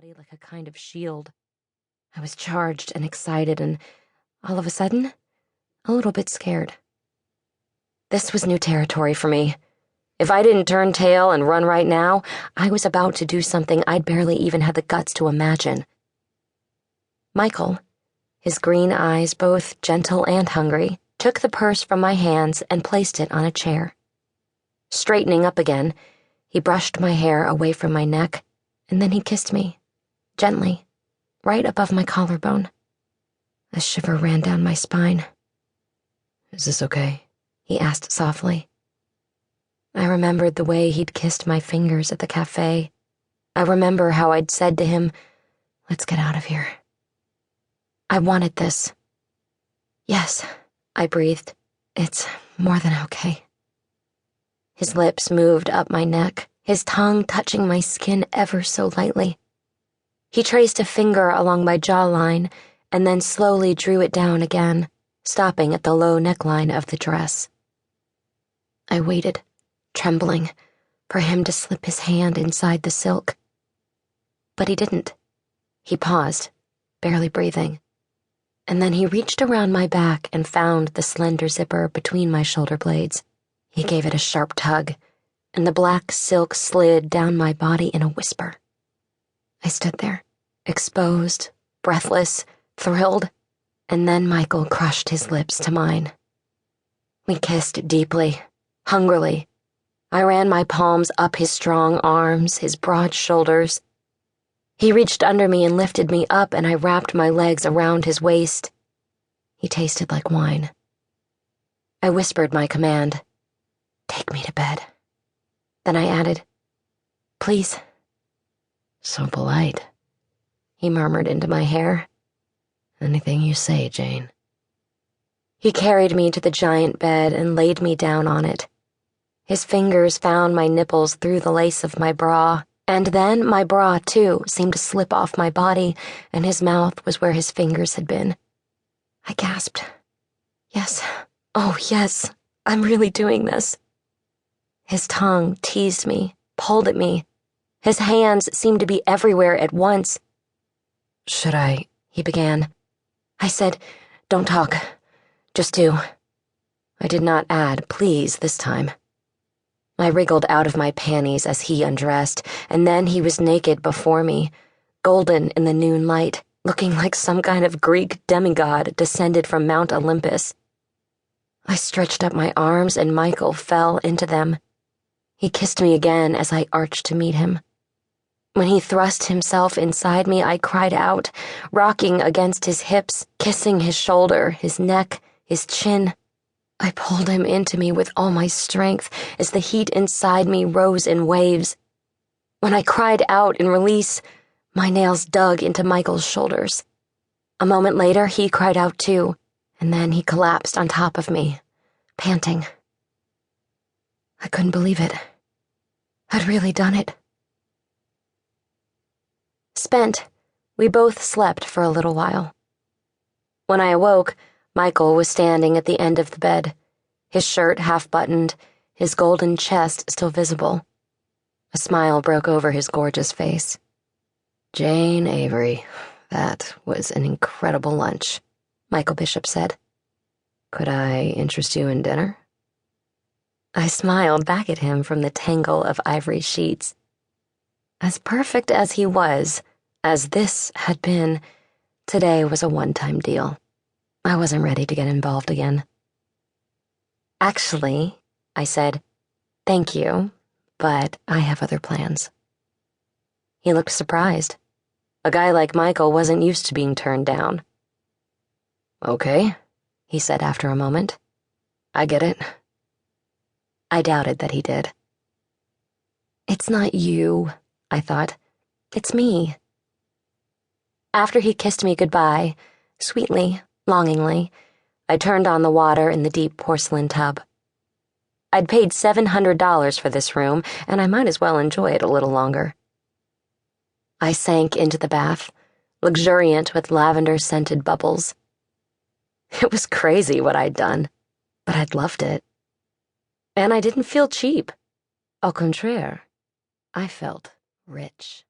body like a kind of shield. I was charged and excited and, all of a sudden, a little bit scared. This was new territory for me. If I didn't turn tail and run right now, I was about to do something I'd barely even had the guts to imagine. Michael, his green eyes both gentle and hungry, took the purse from my hands and placed it on a chair. Straightening up again, he brushed my hair away from my neck, and then he kissed me, gently, right above my collarbone. A shiver ran down my spine. "Is this okay?" he asked softly. I remembered the way he'd kissed my fingers at the cafe. I remember how I'd said to him, "Let's get out of here." I wanted this. "Yes," I breathed. "It's more than okay." His lips moved up my neck, his tongue touching my skin ever so lightly. He traced a finger along my jawline and then slowly drew it down again, stopping at the low neckline of the dress. I waited, trembling, for him to slip his hand inside the silk. But he didn't. He paused, barely breathing. And then he reached around my back and found the slender zipper between my shoulder blades. He gave it a sharp tug, and the black silk slid down my body in a whisper. I stood there, exposed, breathless, thrilled, and then Michael crushed his lips to mine. We kissed deeply, hungrily. I ran my palms up his strong arms, his broad shoulders. He reached under me and lifted me up, and I wrapped my legs around his waist. He tasted like wine. I whispered my command, "Take me to bed." Then I added, "Please." "So polite," he murmured into my hair. "Anything you say, Jane." He carried me to the giant bed and laid me down on it. His fingers found my nipples through the lace of my bra, and then my bra, too, seemed to slip off my body, and his mouth was where his fingers had been. I gasped. Yes, oh yes, I'm really doing this. His tongue teased me, pulled at me. His hands seemed to be everywhere at once. "Should I?" he began. I said, "Don't talk. Just do." I did not add please this time. I wriggled out of my panties as he undressed, and then he was naked before me, golden in the noon light, looking like some kind of Greek demigod descended from Mount Olympus. I stretched up my arms, and Michael fell into them. He kissed me again as I arched to meet him. When he thrust himself inside me, I cried out, rocking against his hips, kissing his shoulder, his neck, his chin. I pulled him into me with all my strength as the heat inside me rose in waves. When I cried out in release, my nails dug into Michael's shoulders. A moment later, he cried out too, and then he collapsed on top of me, panting. I couldn't believe it. I'd really done it. Spent, we both slept for a little while. When I awoke, Michael was standing at the end of the bed, his shirt half-buttoned, his golden chest still visible. A smile broke over his gorgeous face. "Jane Avery, that was an incredible lunch," Michael Bishop said. "Could I interest you in dinner?" I smiled back at him from the tangle of ivory sheets. As perfect as he was, as this had been, today was a one-time deal. I wasn't ready to get involved again. "Actually," I said, "thank you, but I have other plans." He looked surprised. A guy like Michael wasn't used to being turned down. "Okay," he said after a moment. "I get it." I doubted that he did. It's not you, I thought. It's me. After he kissed me goodbye, sweetly, longingly, I turned on the water in the deep porcelain tub. I'd paid $700 for this room, and I might as well enjoy it a little longer. I sank into the bath, luxuriant with lavender-scented bubbles. It was crazy what I'd done, but I'd loved it. And I didn't feel cheap. Au contraire, I felt rich.